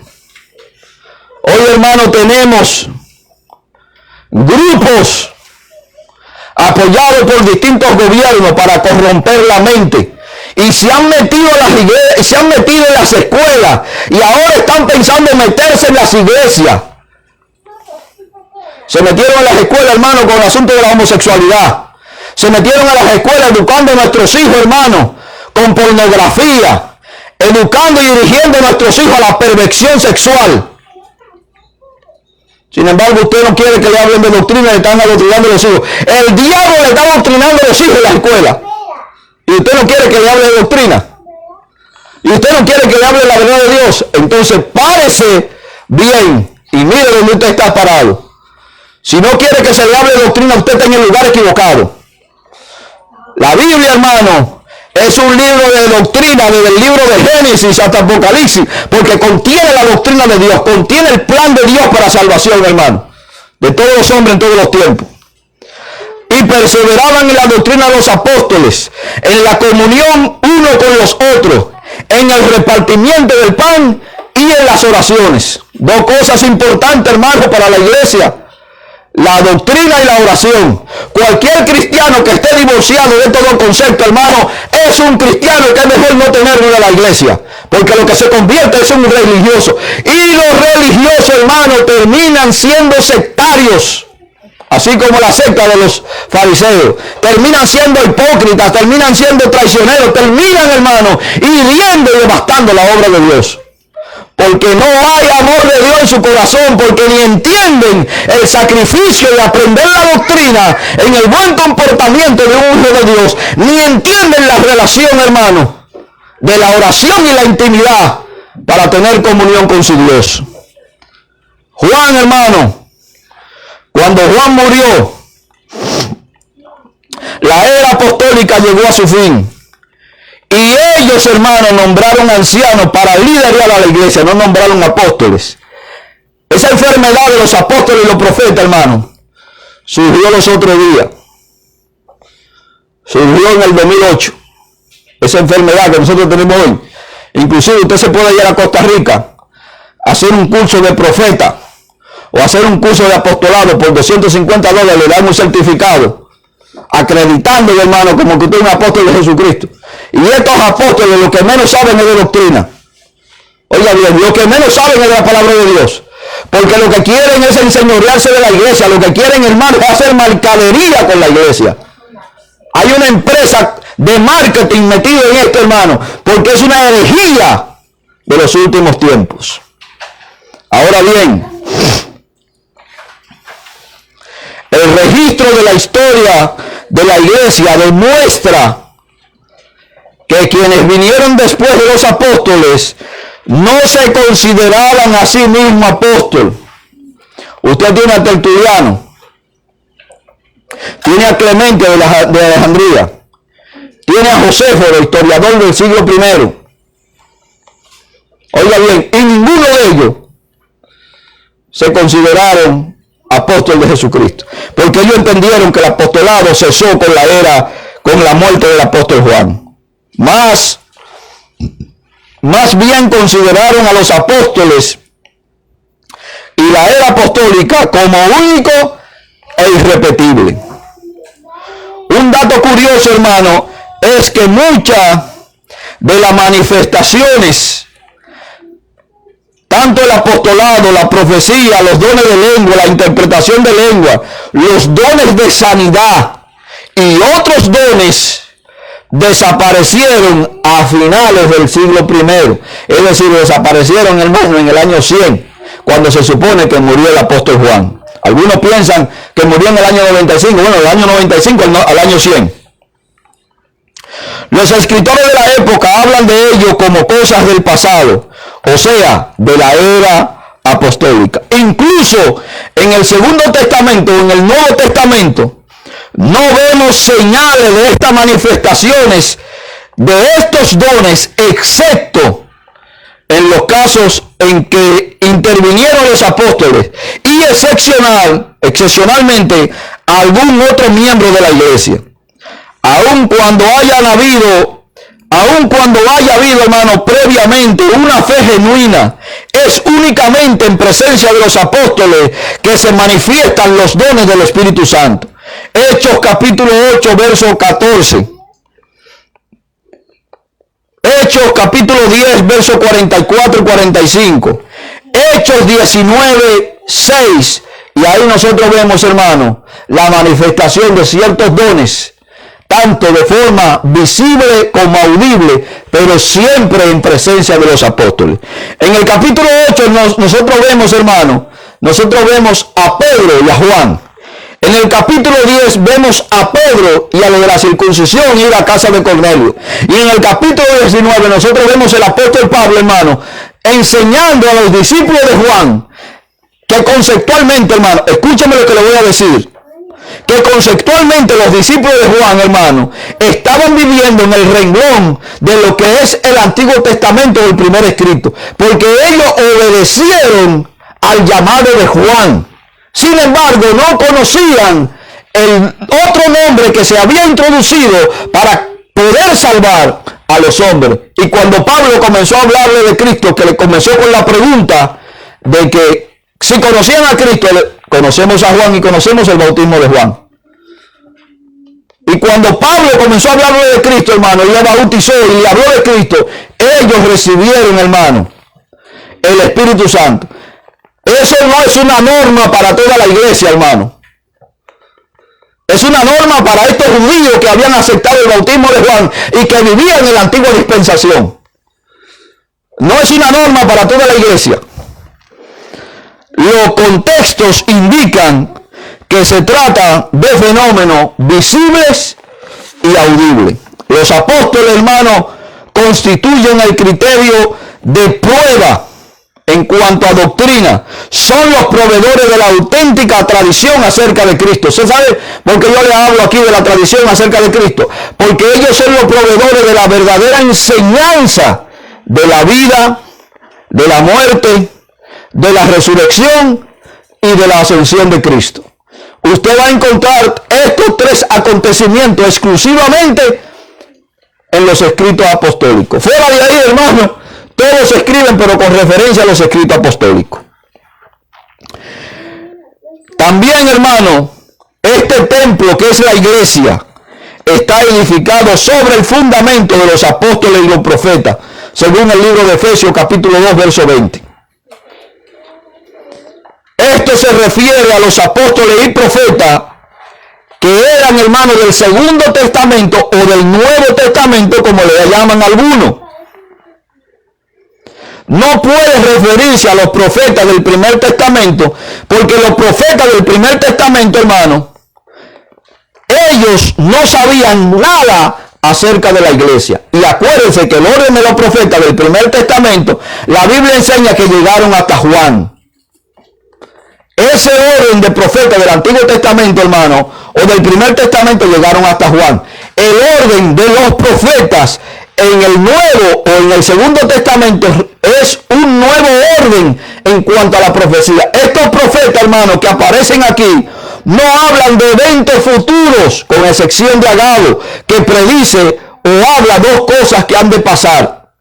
Hoy, hermano, tenemos grupos apoyados por distintos gobiernos para corromper la mente. Y se han metido en las iglesias, se han metido en las escuelas, y ahora están pensando en meterse en las iglesias. Se metieron en las escuelas, hermano, con el asunto de la homosexualidad. Se metieron en las escuelas educando a nuestros hijos, hermano, con pornografía. Educando y dirigiendo a nuestros hijos a la perversión sexual. Sin embargo, usted no quiere que le hablen de doctrina, le están adoctrinando a los hijos. El diablo le está adoctrinando a los hijos en la escuela. Y usted no quiere que le hable de doctrina. Y usted no quiere que le hable de la verdad de Dios. Entonces, párese bien y mire dónde usted está parado. Si no quiere que se le hable de doctrina, usted está en el lugar equivocado. La Biblia, hermano, es un libro de doctrina, desde el libro de Génesis hasta Apocalipsis, porque contiene la doctrina de Dios, contiene el plan de Dios para salvación, hermano, de todos los hombres en todos los tiempos. Y perseveraban en la doctrina de los apóstoles, en la comunión uno con los otros, en el repartimiento del pan y en las oraciones. Dos cosas importantes, hermano, para la iglesia: la doctrina y la oración. Cualquier cristiano que esté divorciado de todo concepto, hermano, es un cristiano que es mejor no tenerlo de la iglesia, porque lo que se convierte es un religioso. Y los religiosos, hermano, terminan siendo sectarios, así como la secta de los fariseos. Terminan siendo hipócritas, terminan siendo traicioneros, terminan, hermano, hiriendo y devastando la obra de Dios. Porque no hay amor de Dios en su corazón, porque ni entienden el sacrificio de aprender la doctrina en el buen comportamiento de un hijo de Dios, ni entienden la relación, hermano, de la oración y la intimidad para tener comunión con su Dios. Juan, hermano, cuando Juan murió, la era apostólica llegó a su fin. Y ellos, hermanos, nombraron ancianos para liderar a la iglesia, no nombraron apóstoles. Esa enfermedad de los apóstoles y los profetas, hermano, surgió los otros días. Surgió en el 2008. Esa enfermedad que nosotros tenemos hoy. Inclusive usted se puede ir a Costa Rica a hacer un curso de profeta o hacer un curso de apostolado por $250, le dan un certificado acreditándole, hermano, como que usted es un apóstol de Jesucristo. Y estos apóstoles lo que menos saben es de doctrina. Oiga bien, lo que menos saben es de la palabra de Dios. Porque lo que quieren es enseñorearse de la iglesia. Lo que quieren, hermano, es hacer mercadería con la iglesia. Hay una empresa de marketing metida en esto, hermano, porque es una herejía de los últimos tiempos. Ahora bien, el registro de la historia de la iglesia demuestra que quienes vinieron después de los apóstoles no se consideraban a sí mismos apóstoles. Usted tiene a Tertuliano, tiene a Clemente de Alejandría, tiene a Josefo, el historiador del siglo I. Oiga bien, y ninguno de ellos se consideraron apóstol de Jesucristo, porque ellos entendieron que el apostolado cesó con la muerte del apóstol Juan. Más bien consideraron a los apóstoles y la era apostólica como único e irrepetible. Un dato curioso, hermano, es que muchas de las manifestaciones, tanto el apostolado, la profecía, los dones de lengua, la interpretación de lengua, los dones de sanidad y otros dones, desaparecieron a finales del siglo I. Es decir, desaparecieron, hermano, en el año 100, cuando se supone que murió el apóstol Juan. Algunos piensan que murió en el año 95. Bueno, del año 95 al año 100. Los escritores de la época hablan de ello como cosas del pasado, o sea, de la era apostólica. Incluso en el Segundo Testamento, en el Nuevo Testamento, no vemos señales de estas manifestaciones, de estos dones, excepto en los casos en que intervinieron los apóstoles y excepcionalmente algún otro miembro de la iglesia. Aun cuando haya habido, hermano, previamente una fe genuina, es únicamente en presencia de los apóstoles que se manifiestan los dones del Espíritu Santo. Hechos capítulo 8, verso 14. Hechos capítulo 10, verso 44 y 45. Hechos 19, 6. Y ahí nosotros vemos, hermano, la manifestación de ciertos dones, tanto de forma visible como audible, pero siempre en presencia de los apóstoles. En el capítulo 8 nosotros vemos, hermano, a Pedro y a Juan. En el capítulo 10 vemos a Pedro y a lo de la circuncisión ir a casa de Cornelio. Y en el capítulo 19 nosotros vemos el apóstol Pablo, hermano, enseñando a los discípulos de Juan que conceptualmente, hermano, escúchame lo que le voy a decir, que conceptualmente los discípulos de Juan, hermano, estaban viviendo en el renglón de lo que es el Antiguo Testamento del primer escrito, porque ellos obedecieron al llamado de Juan. Sin embargo, no conocían el otro nombre que se había introducido para poder salvar a los hombres. Y cuando Pablo comenzó a hablarle de Cristo, que le comenzó con la pregunta de que si conocían a Cristo, conocemos a Juan y conocemos el bautismo de Juan. Y cuando Pablo comenzó a hablarle de Cristo, hermano, y le bautizó y le habló de Cristo, ellos recibieron, hermano, el Espíritu Santo. Eso no es una norma para toda la iglesia, hermano. Es una norma para estos judíos que habían aceptado el bautismo de Juan y que vivían en la antigua dispensación. No es una norma para toda la iglesia. Los contextos indican que se trata de fenómenos visibles y audibles. Los apóstoles, hermano, constituyen el criterio de prueba en cuanto a doctrina. Son los proveedores de la auténtica tradición acerca de Cristo. ¿Usted sabe por qué yo le hablo aquí de la tradición acerca de Cristo? Porque ellos son los proveedores de la verdadera enseñanza de la vida, de la muerte, de la resurrección y de la ascensión de Cristo. Usted va a encontrar estos tres acontecimientos exclusivamente en los escritos apostólicos. Fuera de ahí, hermano, todos se escriben, pero con referencia a los escritos apostólicos. También, hermano, este templo que es la iglesia está edificado sobre el fundamento de los apóstoles y los profetas, según el libro de Efesios capítulo 2, verso 20. Esto se refiere a los apóstoles y profetas que eran, hermanos, del Segundo Testamento o del Nuevo Testamento, como le llaman algunos. No puede referirse a los profetas del Primer Testamento, porque los profetas del Primer Testamento, hermano, ellos no sabían nada acerca de la iglesia. Y acuérdense que el orden de los profetas del Primer Testamento, la Biblia enseña que llegaron hasta Juan. Ese orden de profetas del Antiguo Testamento, hermano, o del Primer Testamento, llegaron hasta Juan. el orden de los profetas en el Nuevo o en el Segundo Testamento es un nuevo orden en cuanto a la profecía. Estos profetas, hermanos, que aparecen aquí, no hablan de eventos futuros, con excepción de Agabo, que predice o habla dos cosas que han de pasar.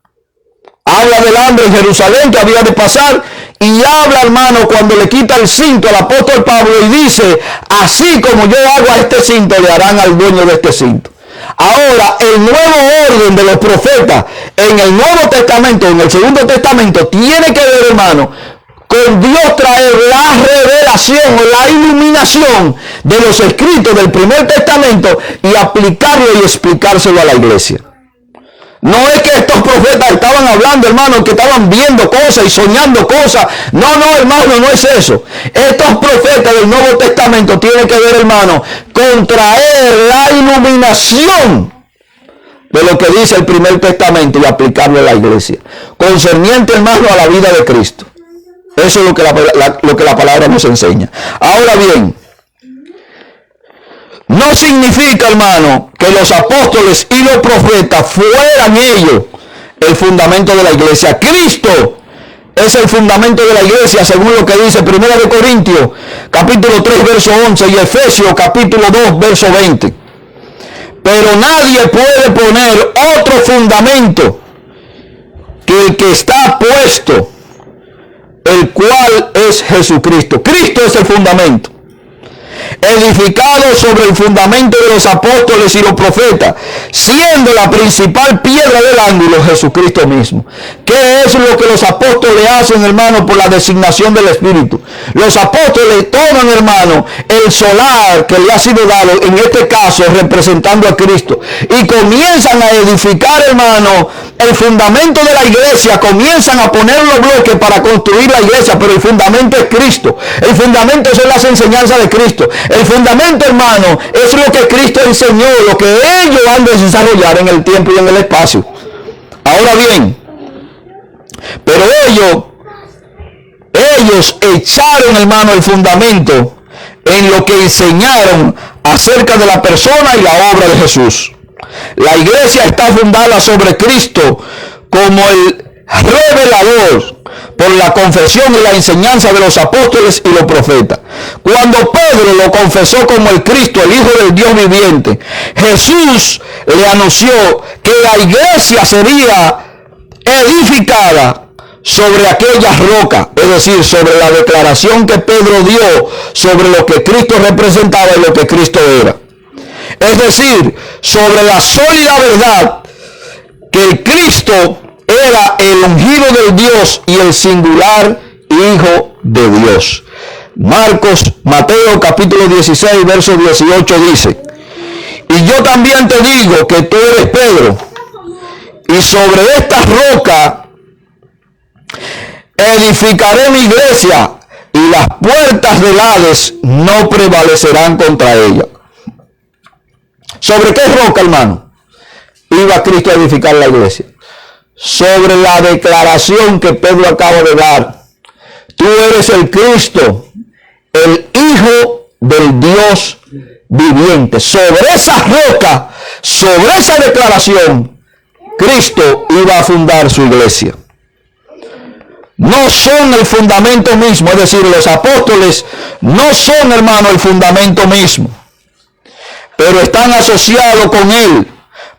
Habla del hambre en Jerusalén que había de pasar, y habla, hermano, cuando le quita el cinto al apóstol Pablo y dice, así como yo hago a este cinto, le harán al dueño de este cinto. Ahora, el nuevo orden de los profetas en el Nuevo Testamento, en el Segundo Testamento, tiene que ver, hermano, con Dios traer la revelación o la iluminación de los escritos del Primer Testamento y aplicarlo y explicárselo a la iglesia. No es que estos profetas estaban hablando, hermano, que estaban viendo cosas y soñando cosas. No, hermano, no es eso. Estos profetas del Nuevo Testamento tienen que ver, hermano, con traer la iluminación de lo que dice el Primer Testamento y aplicarlo a la iglesia. Concerniente, hermano, a la vida de Cristo. Eso es lo que la palabra nos enseña. Ahora bien, no significa, hermano, que los apóstoles y los profetas fueran ellos el fundamento de la iglesia. Cristo es el fundamento de la iglesia, según lo que dice 1 Corintios, capítulo 3, verso 11, y Efesios, capítulo 2, verso 20. Pero nadie puede poner otro fundamento que el que está puesto, el cual es Jesucristo. Cristo es el fundamento, edificado sobre el fundamento de los apóstoles y los profetas, siendo la principal piedra del ángulo Jesucristo mismo. ¿Qué es lo que los apóstoles hacen, hermano, por la designación del Espíritu? Los apóstoles toman, hermano, el solar que le ha sido dado, en este caso representando a Cristo, y comienzan a edificar, hermano, el fundamento de la iglesia. Comienzan a poner los bloques para construir la iglesia, pero el fundamento es Cristo. El fundamento son las enseñanzas de Cristo. El fundamento, hermano, es lo que Cristo enseñó, lo que ellos han de desarrollar en el tiempo y en el espacio. Ahora bien, pero ellos echaron, hermano, el fundamento en lo que enseñaron acerca de la persona y la obra de Jesús. La iglesia está fundada sobre Cristo como el revelador, por la confesión y la enseñanza de los apóstoles y los profetas. Cuando Pedro lo confesó como el Cristo, el Hijo del Dios viviente, Jesús le anunció que la iglesia sería edificada sobre aquella roca, es decir, sobre la declaración que Pedro dio sobre lo que Cristo representaba y lo que Cristo era. Es decir, sobre la sólida verdad que el Cristo era el ungido del Dios y el singular Hijo de Dios. Mateo capítulo 16, verso 18 dice, y yo también te digo que tú eres Pedro, y sobre esta roca edificaré mi iglesia, y las puertas del Hades no prevalecerán contra ella. ¿Sobre qué roca, hermano, iba Cristo a edificar la iglesia? Sobre la declaración que Pedro acaba de dar. Tú eres el Cristo, el Hijo del Dios viviente. Sobre esa roca, sobre esa declaración, Cristo iba a fundar su iglesia. No son el fundamento mismo, es decir, los apóstoles no son, hermano, el fundamento mismo, pero están asociados con él,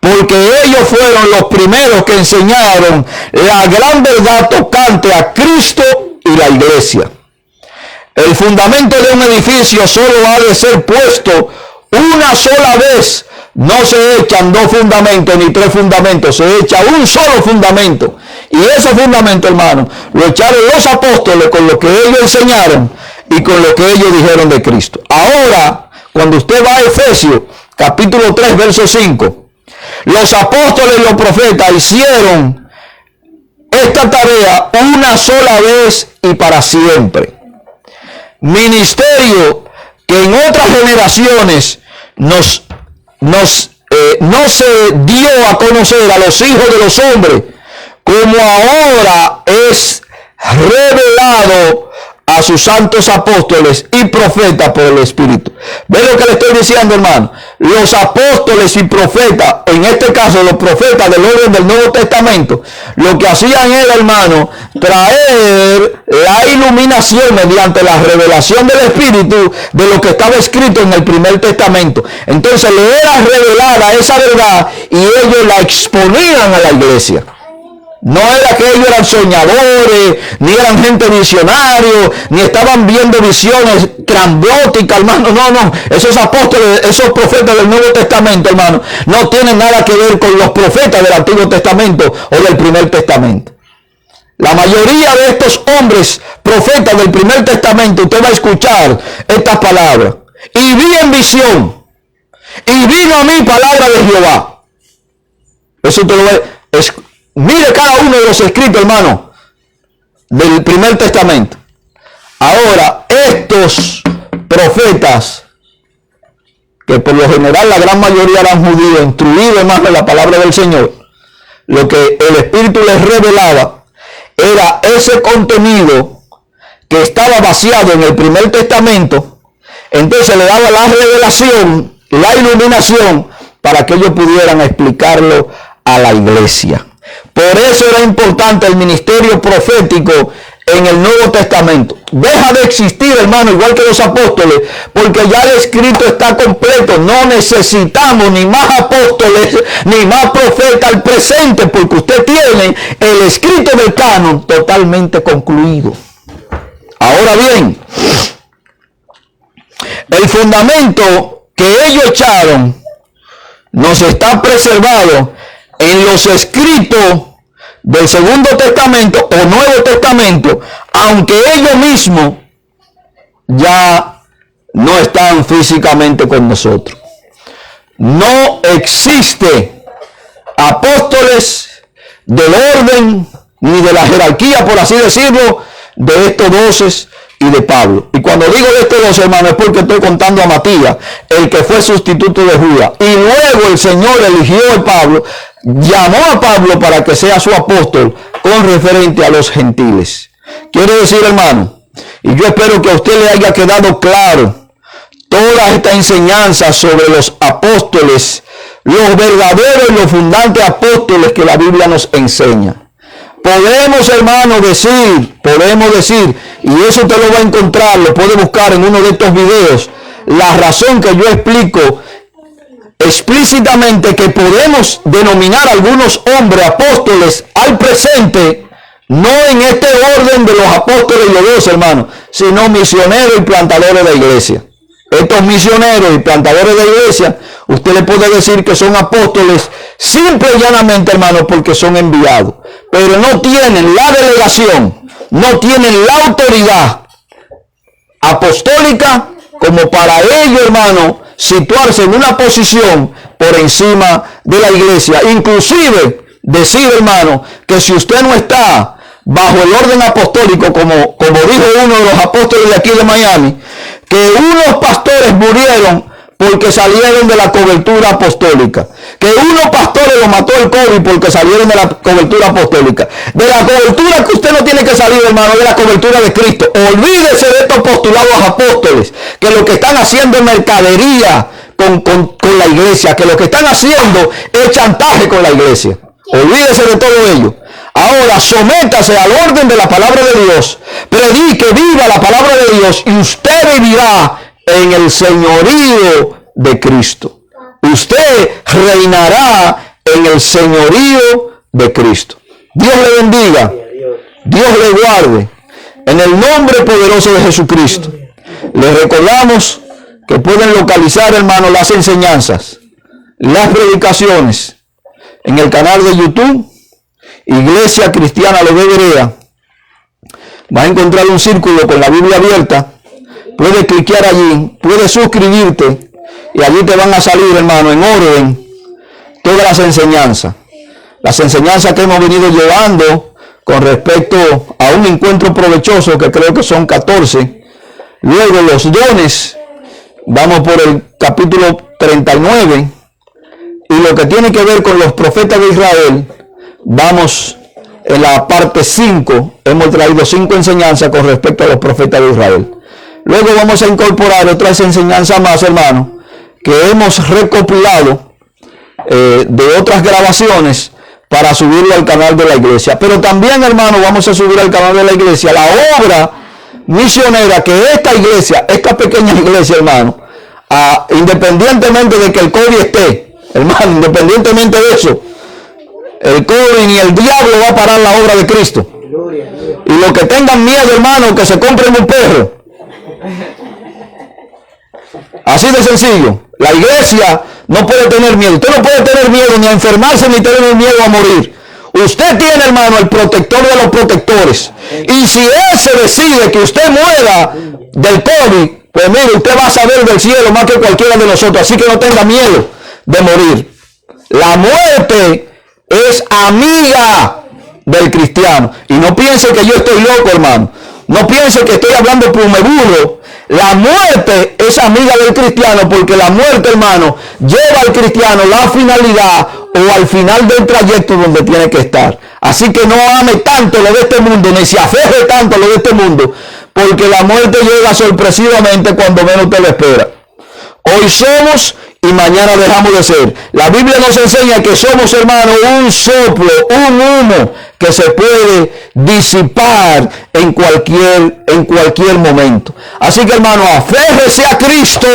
porque ellos fueron los primeros que enseñaron la gran verdad tocante a Cristo y la iglesia. El fundamento de un edificio solo ha de ser puesto una sola vez. No se echan dos fundamentos ni tres fundamentos, se echa un solo fundamento. Y ese fundamento, hermano, lo echaron los apóstoles con lo que ellos enseñaron y con lo que ellos dijeron de Cristo. Ahora, cuando usted va a Efesios, capítulo 3, verso 5, los apóstoles y los profetas hicieron esta tarea una sola vez y para siempre. Ministerio que en otras generaciones no se dio a conocer a los hijos de los hombres, como ahora es revelado a sus santos apóstoles y profetas por el Espíritu. ¿Ve lo que le estoy diciendo, hermano? Los apóstoles y profetas, en este caso los profetas del orden del Nuevo Testamento, lo que hacían era, hermano, traer la iluminación mediante la revelación del Espíritu de lo que estaba escrito en el primer testamento. Entonces le era revelada esa verdad y ellos la exponían a la iglesia. No era que ellos eran soñadores, ni eran gente visionario, ni estaban viendo visiones trambóticas, hermano. No. Esos apóstoles, esos profetas del Nuevo Testamento, hermano, no tienen nada que ver con los profetas del Antiguo Testamento o del Primer Testamento. La mayoría de estos hombres profetas del Primer Testamento, usted va a escuchar estas palabras. Y vi en visión, y vino a mí palabra de Jehová. Eso te lo va a... Mire cada uno de los escritos, hermano, del Primer Testamento. Ahora, estos profetas, que por lo general la gran mayoría eran judíos, instruidos, hermano, en la palabra del Señor, lo que el Espíritu les revelaba era ese contenido que estaba vaciado en el Primer Testamento. Entonces le daba la revelación, la iluminación, para que ellos pudieran explicarlo a la iglesia. Por eso era importante el ministerio profético en el Nuevo Testamento. Deja de existir, hermano, igual que los apóstoles, porque ya el escrito está completo. No necesitamos ni más apóstoles, ni más profetas al presente, porque usted tiene el escrito del canon totalmente concluido. Ahora bien, el fundamento que ellos echaron nos está preservado en los escritos del Segundo Testamento o Nuevo Testamento, aunque ellos mismos ya no están físicamente con nosotros. No existe apóstoles del orden ni de la jerarquía, por así decirlo, de estos 12 y de Pablo. Y cuando digo de estos 12, hermanos, es porque estoy contando a Matías, el que fue sustituto de Judas. Y luego el Señor eligió a Pablo, llamó a Pablo para que sea su apóstol con referente a los gentiles. Quiere decir, hermano, y yo espero que a usted le haya quedado claro toda esta enseñanza sobre los apóstoles, los verdaderos y los fundantes apóstoles que la Biblia nos enseña. Podemos, hermano, podemos decir, y eso usted lo va a encontrar, lo puede buscar en uno de estos videos, la razón que yo explico explícitamente que podemos denominar a algunos hombres apóstoles al presente, no en este orden de los apóstoles y los 12, hermanos, sino misioneros y plantadores de iglesia. Estos misioneros y plantadores de iglesia, usted le puede decir que son apóstoles simple y llanamente, hermano, porque son enviados. Pero no tienen la delegación, no tienen la autoridad apostólica como para ellos, hermano, situarse en una posición por encima de la iglesia. Inclusive decir, hermano, que si usted no está bajo el orden apostólico, como dijo uno de los apóstoles de aquí de Miami, que unos pastores murieron porque salieron de la cobertura apostólica, que unos pastores lo mató el COVID porque salieron de la cobertura apostólica, de la cobertura que usted no tiene que salir, hermano, de la cobertura de Cristo. Olvídese de estos postulados apóstoles, que lo que están haciendo es mercadería con la iglesia, que lo que están haciendo es chantaje con la iglesia. Olvídese de todo ello. Ahora sométase al orden de la palabra de Dios, predique, viva la palabra de Dios, y usted vivirá en el señorío de Cristo. Usted reinará en el señorío de Cristo. Dios le bendiga, Dios le guarde, en el nombre poderoso de Jesucristo. Les recordamos que pueden localizar, hermanos, las enseñanzas, las predicaciones en el canal de YouTube Iglesia Cristiana Lobe Berea. Va a encontrar un círculo con la Biblia abierta. Puedes cliquear allí, puedes suscribirte y allí te van a salir, hermano, en orden todas las enseñanzas. Las enseñanzas que hemos venido llevando con respecto a un encuentro provechoso, que creo que son 14. Luego los dones, vamos por el capítulo 39. Y lo que tiene que ver con los profetas de Israel, vamos en la parte 5, hemos traído 5 enseñanzas con respecto a los profetas de Israel. Luego vamos a incorporar otras enseñanzas más, hermano, que hemos recopilado de otras grabaciones para subirlo al canal de la iglesia. Pero también, hermano, vamos a subir al canal de la iglesia la obra misionera que esta iglesia, esta pequeña iglesia, hermano, independientemente de que el COVID esté, hermano, independientemente de eso, el COVID ni el diablo va a parar la obra de Cristo. Y los que tengan miedo, hermano, que se compren un perro. Así de sencillo. La iglesia no puede tener miedo. Usted no puede tener miedo ni a enfermarse ni tener miedo a morir. Usted tiene, hermano, el protector de los protectores. Y si él se decide que usted muera del COVID, pues mire, usted va a saber del cielo más que cualquiera de nosotros. Así que no tenga miedo de morir. La muerte es amiga del cristiano. Y no piense que yo estoy loco, hermano. No piense que estoy hablando por me burro. La muerte es amiga del cristiano, porque la muerte, hermano, lleva al cristiano la finalidad o al final del trayecto donde tiene que estar. Así que no ame tanto lo de este mundo, ni se aferre tanto a lo de este mundo, porque la muerte llega sorpresivamente cuando menos te lo espera. Hoy somos y mañana dejamos de ser. La Biblia nos enseña que somos, hermano, un soplo, un humo que se puede disipar en cualquier momento. Así que, hermano, aférrese a Cristo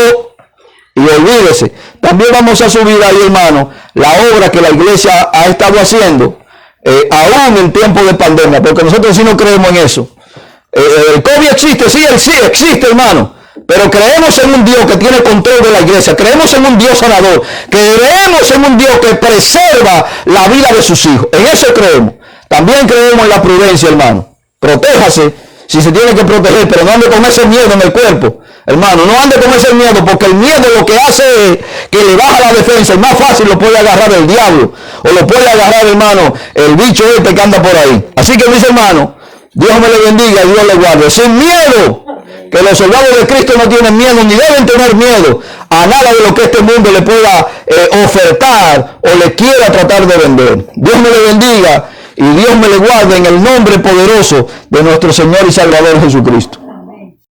y olvídese. También vamos a subir ahí, hermano, la obra que la iglesia ha estado haciendo, aún en tiempo de pandemia, porque nosotros sí no creemos en eso. El COVID existe, sí existe, hermano. Pero creemos en un Dios que tiene control de la iglesia. Creemos en un Dios sanador. Creemos en un Dios que preserva la vida de sus hijos. En eso creemos. También creemos en la prudencia, hermano. Protéjase si se tiene que proteger, pero no ande con ese miedo en el cuerpo. Hermano, no ande con ese miedo, porque el miedo lo que hace es que le baja la defensa. Y más fácil lo puede agarrar el diablo. O lo puede agarrar, hermano, el bicho este que anda por ahí. Así que, mis hermanos, Dios me le bendiga y Dios le guarde. Sin miedo. Que los soldados de Cristo no tienen miedo ni deben tener miedo a nada de lo que este mundo le pueda ofertar o le quiera tratar de vender. Dios me le bendiga y Dios me le guarde en el nombre poderoso de nuestro Señor y Salvador Jesucristo.